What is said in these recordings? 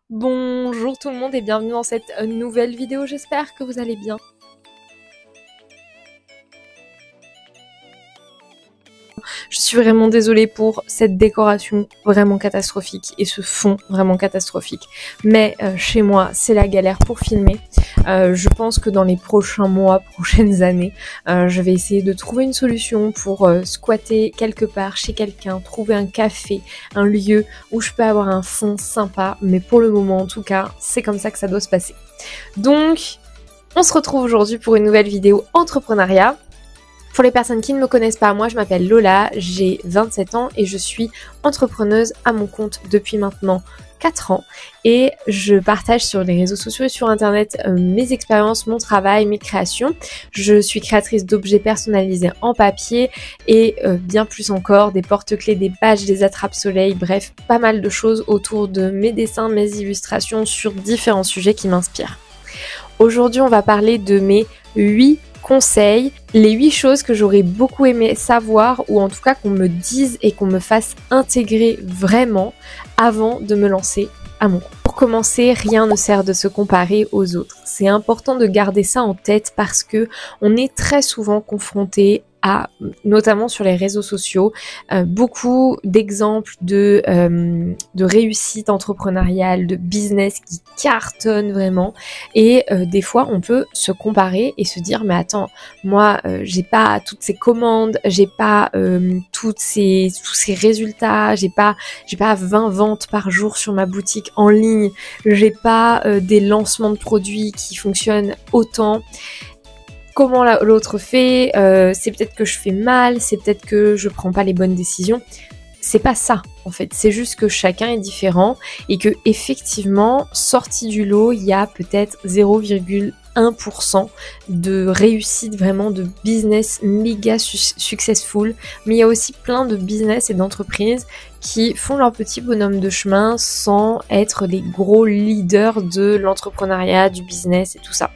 Bonjour tout le monde et bienvenue dans cette nouvelle vidéo, j'espère que vous allez bien. Je suis vraiment désolée pour cette décoration vraiment catastrophique et ce fond vraiment catastrophique. Mais chez moi, c'est la galère pour filmer. Je pense que dans les prochains mois, prochaines années, je vais essayer de trouver une solution pour squatter quelque part chez quelqu'un, trouver un café, un lieu où je peux avoir un fond sympa. Mais pour le moment, en tout cas, c'est comme ça que ça doit se passer. Donc, on se retrouve aujourd'hui pour une nouvelle vidéo entrepreneuriat. Pour les personnes qui ne me connaissent pas, moi je m'appelle Lola, j'ai 27 ans et je suis entrepreneuse à mon compte depuis maintenant 4 ans et je partage sur les réseaux sociaux et sur internet mes expériences, mon travail, mes créations. Je suis créatrice d'objets personnalisés en papier et bien plus encore, des porte-clés, des badges, des attrape-soleil, bref, pas mal de choses autour de mes dessins, mes illustrations sur différents sujets qui m'inspirent. Aujourd'hui, on va parler de mes 8 conseils, les 8 choses que j'aurais beaucoup aimé savoir ou en tout cas qu'on me dise et qu'on me fasse intégrer vraiment avant de me lancer à mon compte. Pour commencer, rien ne sert de se comparer aux autres. C'est important de garder ça en tête parce que on est très souvent confronté à, notamment sur les réseaux sociaux, beaucoup d'exemples de réussite entrepreneuriale, de business qui cartonnent vraiment et des fois on peut se comparer et se dire mais attends, moi j'ai pas toutes ces commandes, j'ai pas tous ces résultats, j'ai pas 20 ventes par jour sur ma boutique en ligne, j'ai pas des lancements de produits qui fonctionnent autant. Comment l'autre fait, c'est peut-être que je fais mal, c'est peut-être que je prends pas les bonnes décisions. C'est pas ça en fait, c'est juste que chacun est différent et que effectivement, sorti du lot, il y a peut-être 0,1% de réussite vraiment de business méga successful, mais il y a aussi plein de business et d'entreprises qui font leur petit bonhomme de chemin sans être des gros leaders de l'entrepreneuriat, du business et tout ça.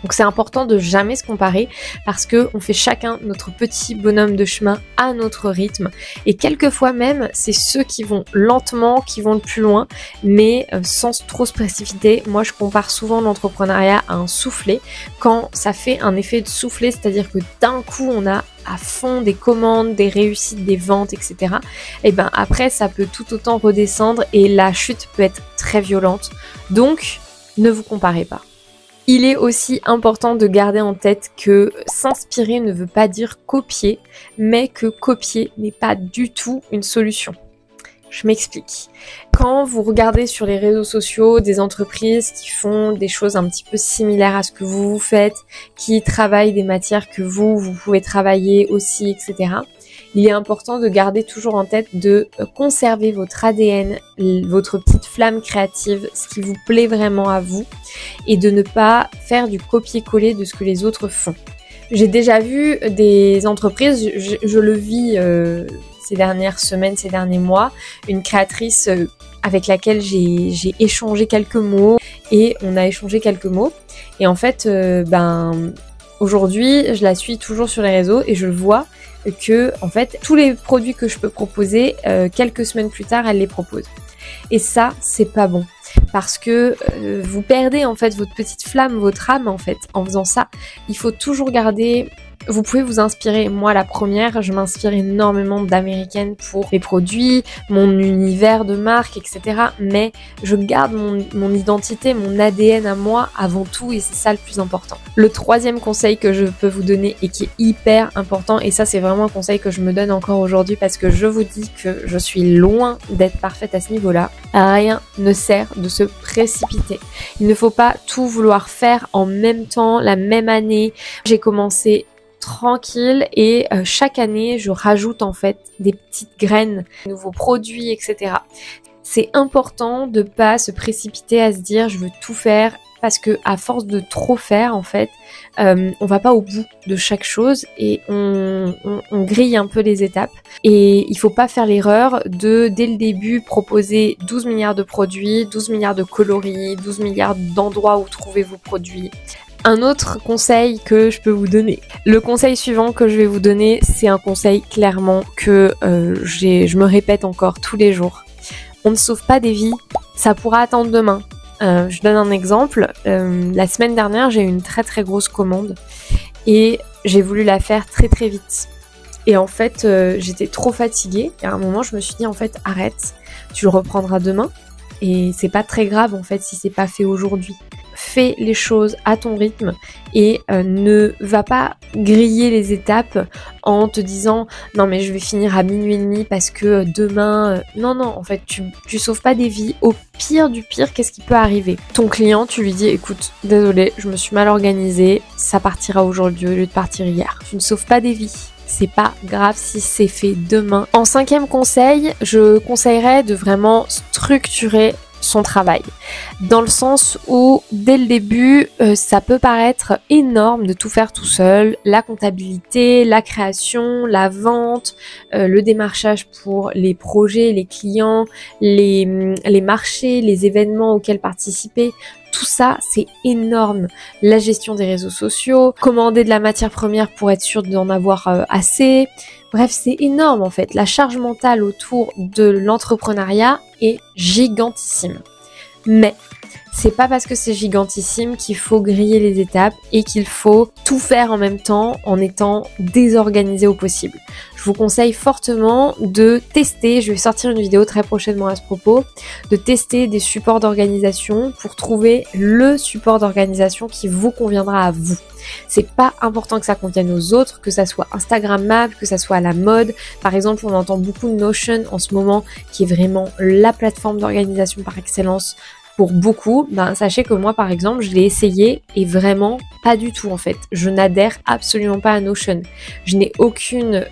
Donc c'est important de jamais se comparer parce que on fait chacun notre petit bonhomme de chemin à notre rythme et quelquefois même c'est ceux qui vont lentement, qui vont le plus loin mais sans trop se précipiter. Moi je compare souvent l'entrepreneuriat à un soufflet. Quand ça fait un effet de soufflet, c'est-à-dire que d'un coup on a à fond des commandes, des réussites, des ventes, etc. Et ben après ça peut tout autant redescendre et la chute peut être très violente. Donc ne vous comparez pas. Il est aussi important de garder en tête que s'inspirer ne veut pas dire copier, mais que copier n'est pas du tout une solution. Je m'explique. Quand vous regardez sur les réseaux sociaux des entreprises qui font des choses un petit peu similaires à ce que vous faites, qui travaillent des matières que vous pouvez travailler aussi, etc., il est important de garder toujours en tête de conserver votre ADN, votre petite flamme créative, ce qui vous plaît vraiment à vous, et de ne pas faire du copier-coller de ce que les autres font. J'ai déjà vu des entreprises, je le vis ces dernières semaines, ces derniers mois, une créatrice avec laquelle j'ai échangé quelques mots, et on a échangé quelques mots, et en fait, aujourd'hui, je la suis toujours sur les réseaux, et je vois que en fait tous les produits que je peux proposer, quelques semaines plus tard elle les propose et ça c'est pas bon parce que vous perdez en fait votre petite flamme, votre âme en fait en faisant ça. Il faut toujours garder, vous pouvez vous inspirer, moi la première je m'inspire énormément d'américaines pour les produits, mon univers de marque, etc. Mais je garde mon identité, mon ADN à moi avant tout et c'est ça le plus important. Le troisième conseil que je peux vous donner et qui est hyper important, et ça c'est vraiment un conseil que je me donne encore aujourd'hui parce que je vous dis que je suis loin d'être parfaite à ce niveau-là, rien ne sert de se précipiter. Il ne faut pas tout vouloir faire en même temps, la même année. J'ai commencé tranquille et chaque année je rajoute en fait des petites graines, de nouveaux produits, etc. C'est important de pas se précipiter à se dire je veux tout faire parce que à force de trop faire en fait on va pas au bout de chaque chose et on grille un peu les étapes et il faut pas faire l'erreur de dès le début proposer 12 milliards de produits, 12 milliards de coloris, 12 milliards d'endroits où trouver vos produits. Un autre conseil que je peux vous donner. Le conseil suivant que je vais vous donner, c'est un conseil clairement que je me répète encore tous les jours. On ne sauve pas des vies, ça pourra attendre demain. Je donne un exemple. La semaine dernière, j'ai eu une très très grosse commande et j'ai voulu la faire très très vite. Et en fait, j'étais trop fatiguée. Et à un moment, je me suis dit, en fait, arrête, tu le reprendras demain. Et c'est pas très grave, en fait, si c'est pas fait aujourd'hui. Fais les choses à ton rythme et ne va pas griller les étapes en te disant non mais je vais finir à minuit et demi parce que demain... Non, en fait, tu sauves pas des vies. Au pire du pire, qu'est-ce qui peut arriver? Ton client, tu lui dis écoute, désolé, je me suis mal organisée, ça partira aujourd'hui au lieu de partir hier. Tu ne sauves pas des vies. C'est pas grave si c'est fait demain. En 5e conseil, je conseillerais de vraiment structurer son travail. Dans le sens où, dès le début, ça peut paraître énorme de tout faire tout seul. La comptabilité, la création, la vente, le démarchage pour les projets, les clients, les marchés, les événements auxquels participer. Tout ça, c'est énorme. La gestion des réseaux sociaux, commander de la matière première pour être sûr d'en avoir assez. Bref, c'est énorme en fait. La charge mentale autour de l'entrepreneuriat est gigantissime. Mais c'est pas parce que c'est gigantissime qu'il faut griller les étapes et qu'il faut tout faire en même temps en étant désorganisé au possible. Je vous conseille fortement de tester, je vais sortir une vidéo très prochainement à ce propos, de tester des supports d'organisation pour trouver le support d'organisation qui vous conviendra à vous. C'est pas important que ça convienne aux autres, que ça soit instagrammable, que ça soit à la mode. Par exemple, on entend beaucoup de Notion en ce moment, qui est vraiment la plateforme d'organisation par excellence pour beaucoup. Sachez que moi, par exemple, je l'ai essayé et vraiment pas du tout en fait. Je n'adhère absolument pas à Notion. Je n'ai aucune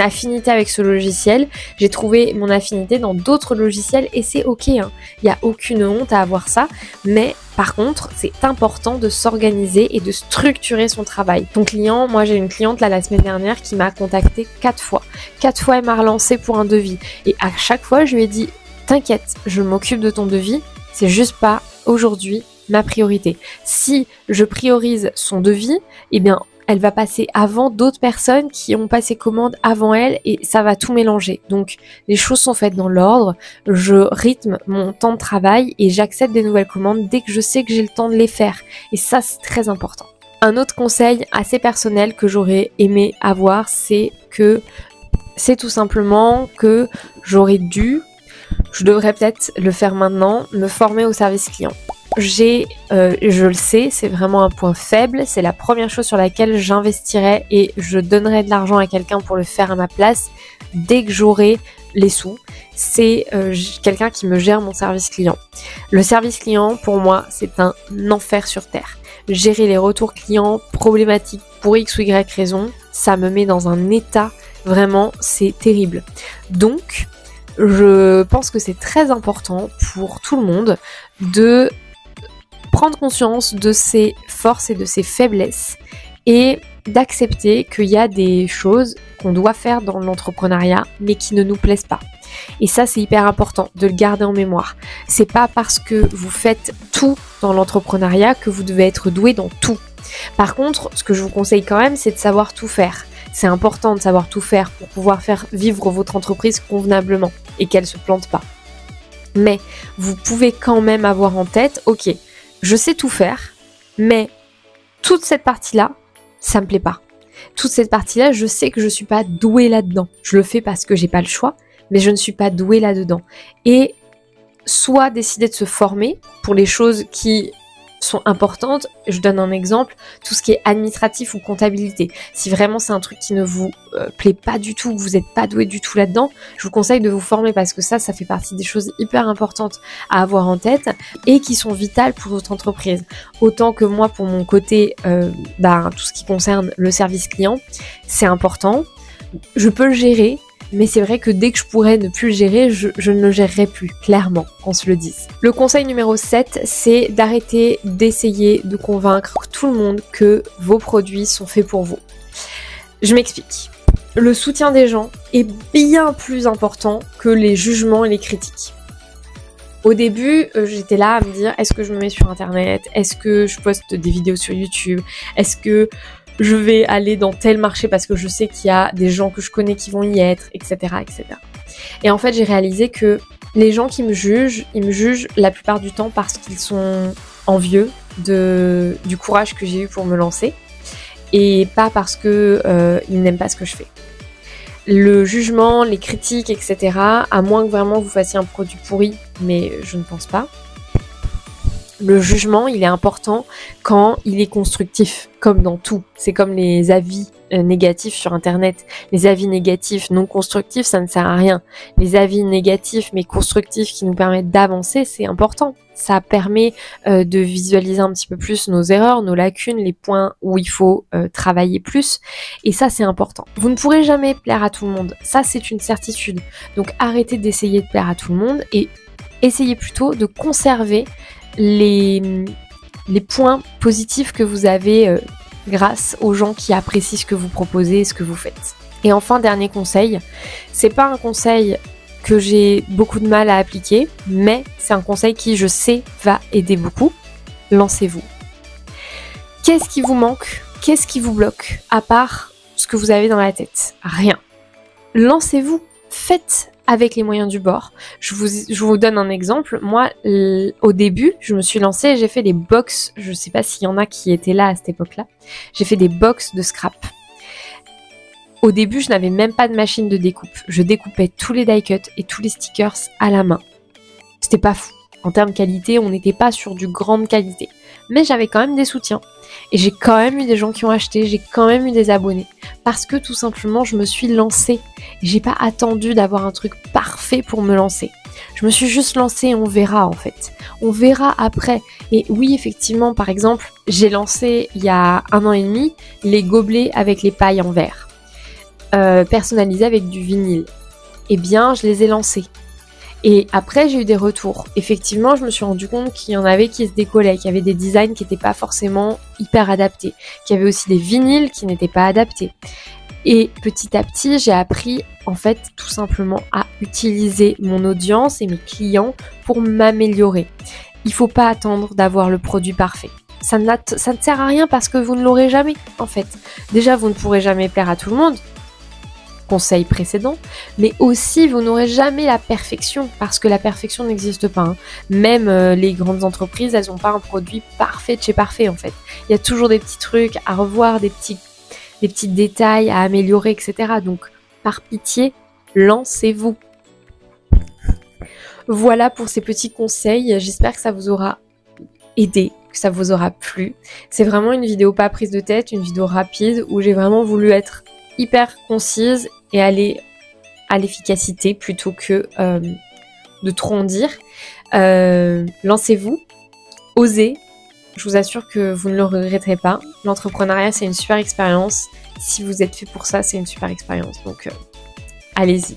affinité avec ce logiciel. J'ai trouvé mon affinité dans d'autres logiciels et c'est ok. Il n'y a aucune honte à avoir ça. Mais par contre, c'est important de s'organiser et de structurer son travail. Ton client, moi j'ai une cliente là la semaine dernière qui m'a contacté 4 fois. 4 fois elle m'a relancé pour un devis. Et à chaque fois je lui ai dit t'inquiète, je m'occupe de ton devis, c'est juste pas aujourd'hui ma priorité. Si je priorise son devis, eh bien elle va passer avant d'autres personnes qui ont passé commande avant elle et ça va tout mélanger. Donc les choses sont faites dans l'ordre, je rythme mon temps de travail et j'accepte des nouvelles commandes dès que je sais que j'ai le temps de les faire. Et ça c'est très important. Un autre conseil assez personnel que j'aurais aimé avoir, c'est tout simplement que je devrais peut-être le faire maintenant, me former au service client. Je le sais, c'est vraiment un point faible, c'est la première chose sur laquelle j'investirais et je donnerais de l'argent à quelqu'un pour le faire à ma place dès que j'aurai les sous. C'est quelqu'un qui me gère mon service client. Le service client, pour moi, c'est un enfer sur terre. Gérer les retours clients problématiques pour X ou Y raison, ça me met dans un état, vraiment, c'est terrible. Donc, je pense que c'est très important pour tout le monde de prendre conscience de ses forces et de ses faiblesses et d'accepter qu'il y a des choses qu'on doit faire dans l'entrepreneuriat mais qui ne nous plaisent pas. Et ça c'est hyper important de le garder en mémoire. C'est pas parce que vous faites tout dans l'entrepreneuriat que vous devez être doué dans tout. Par contre, ce que je vous conseille quand même, c'est de savoir tout faire. C'est important de savoir tout faire pour pouvoir faire vivre votre entreprise convenablement et qu'elle se plante pas. Mais vous pouvez quand même avoir en tête, ok, je sais tout faire, mais toute cette partie-là, ça me plaît pas. Toute cette partie-là, je sais que je suis pas douée là-dedans. Je le fais parce que j'ai pas le choix, mais je ne suis pas douée là-dedans. Et soit décider de se former pour les choses qui sont importantes. Je donne un exemple, tout ce qui est administratif ou comptabilité. Si vraiment c'est un truc qui ne vous plaît pas du tout, que vous n'êtes pas doué du tout là-dedans, je vous conseille de vous former parce que ça fait partie des choses hyper importantes à avoir en tête et qui sont vitales pour votre entreprise. Autant que moi, pour mon côté, tout ce qui concerne le service client, c'est important. Je peux le gérer, mais c'est vrai que dès que je pourrais ne plus le gérer, je ne le gérerai plus, clairement, qu'on se le dise. Le conseil numéro 7, c'est d'arrêter d'essayer de convaincre tout le monde que vos produits sont faits pour vous. Je m'explique. Le soutien des gens est bien plus important que les jugements et les critiques. Au début, j'étais là à me dire, est-ce que je me mets sur internet? Est-ce que je poste des vidéos sur YouTube? Est-ce que je vais aller dans tel marché parce que je sais qu'il y a des gens que je connais qui vont y être, etc., etc. Et en fait, j'ai réalisé que Les gens qui me jugent, ils me jugent la plupart du temps parce qu'ils sont envieux du courage que j'ai eu pour me lancer et pas parce que ils n'aiment pas ce que je fais. Le jugement, les critiques, etc., à moins que vraiment vous fassiez un produit pourri, mais je ne pense pas. Le jugement, il est important quand il est constructif, comme dans tout. C'est comme les avis négatifs sur Internet. Les avis négatifs non constructifs, ça ne sert à rien. Les avis négatifs mais constructifs qui nous permettent d'avancer, c'est important. Ça permet de visualiser un petit peu plus nos erreurs, nos lacunes, les points où il faut travailler plus. Et ça, c'est important. Vous ne pourrez jamais plaire à tout le monde. Ça, c'est une certitude. Donc, arrêtez d'essayer de plaire à tout le monde et essayez plutôt de conserver les points positifs que vous avez grâce aux gens qui apprécient ce que vous proposez et ce que vous faites. Et enfin, dernier conseil, c'est pas un conseil que j'ai beaucoup de mal à appliquer, mais c'est un conseil qui, je sais, va aider beaucoup. Lancez-vous. Qu'est-ce qui vous manque? Qu'est-ce qui vous bloque? À part ce que vous avez dans la tête? Rien. Lancez-vous. Faites avec les moyens du bord. Je vous donne un exemple. Moi, au début, je me suis lancée et j'ai fait des box. Je sais pas s'il y en a qui étaient là à cette époque-là. J'ai fait des box de scrap. Au début, je n'avais même pas de machine de découpe. Je découpais tous les die cuts et tous les stickers à la main. C'était pas fou. En termes de qualité, on n'était pas sur du grande qualité. Mais j'avais quand même des soutiens. Et j'ai quand même eu des gens qui ont acheté, j'ai quand même eu des abonnés. Parce que tout simplement, je me suis lancée. J'ai pas attendu d'avoir un truc parfait pour me lancer. Je me suis juste lancée et on verra en fait. On verra après. Et oui, effectivement, par exemple, j'ai lancé il y a 1 an et demi les gobelets avec les pailles en verre. Personnalisés avec du vinyle. Eh bien, je les ai lancés. Et après, j'ai eu des retours. Effectivement, je me suis rendu compte qu'il y en avait qui se décollaient, qu'il y avait des designs qui n'étaient pas forcément hyper adaptés, qu'il y avait aussi des vinyles qui n'étaient pas adaptés. Et petit à petit, j'ai appris, en fait, tout simplement à utiliser mon audience et mes clients pour m'améliorer. Il ne faut pas attendre d'avoir le produit parfait. Ça ne sert à rien parce que vous ne l'aurez jamais, en fait. Déjà, vous ne pourrez jamais plaire à tout le monde. Conseil précédent, mais aussi vous n'aurez jamais la perfection parce que la perfection n'existe pas. Hein. Même les grandes entreprises, elles n'ont pas un produit parfait de chez parfait en fait. Il y a toujours des petits trucs à revoir, des petits détails à améliorer, etc. Donc par pitié, lancez-vous. Voilà pour ces petits conseils. J'espère que ça vous aura aidé, que ça vous aura plu. C'est vraiment une vidéo pas prise de tête, une vidéo rapide où j'ai vraiment voulu être hyper concise et aller à l'efficacité plutôt que de trop en dire. Lancez-vous, osez, je vous assure que vous ne le regretterez pas. L'entrepreneuriat, c'est une super expérience. Si vous êtes fait pour ça, c'est une super expérience. Donc, allez-y.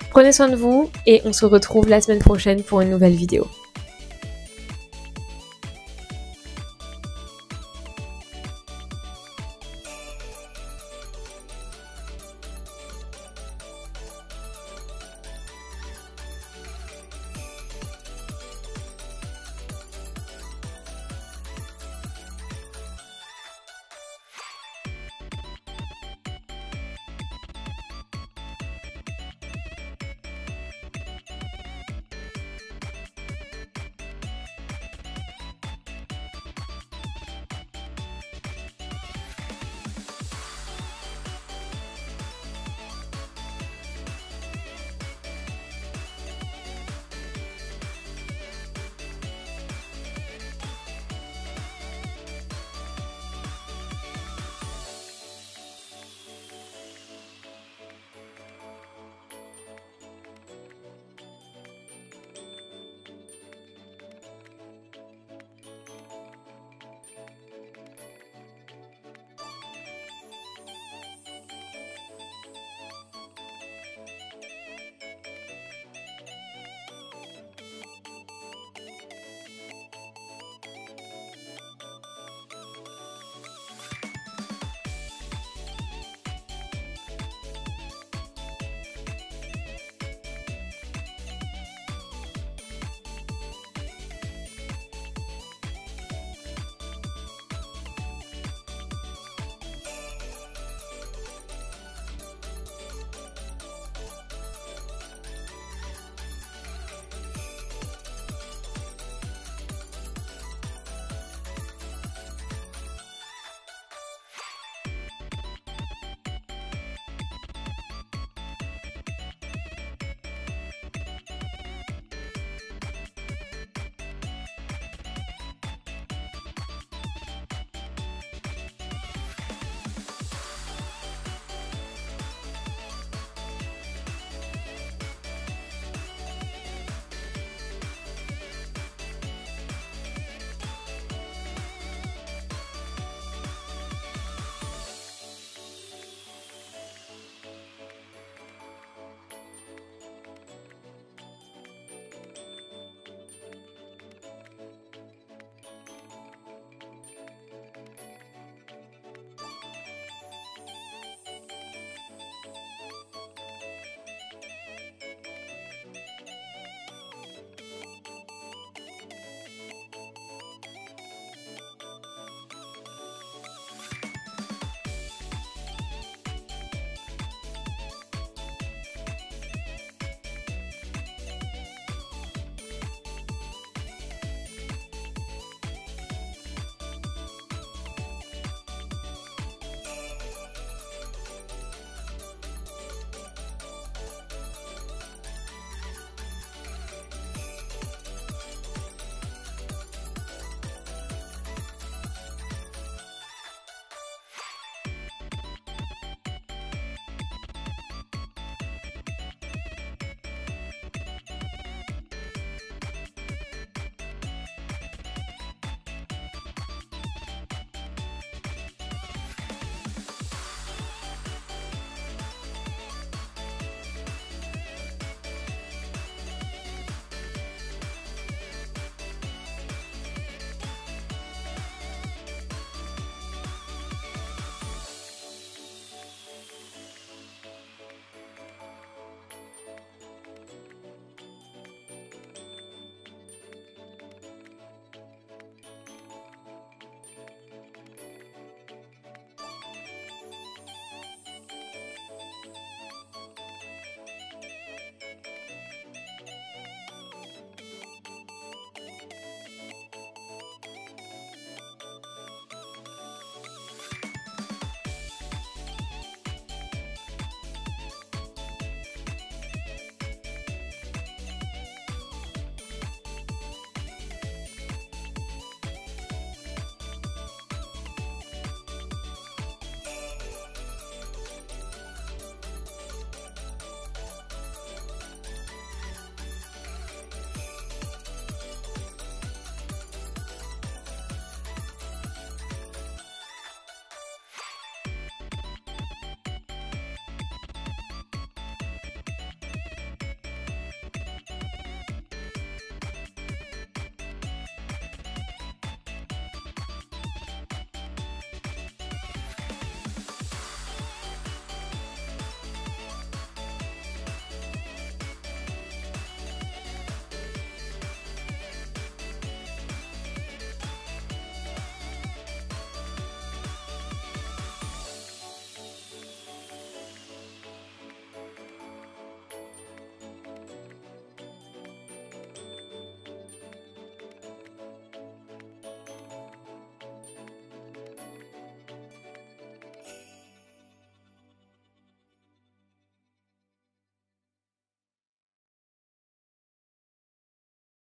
Prenez soin de vous et on se retrouve la semaine prochaine pour une nouvelle vidéo.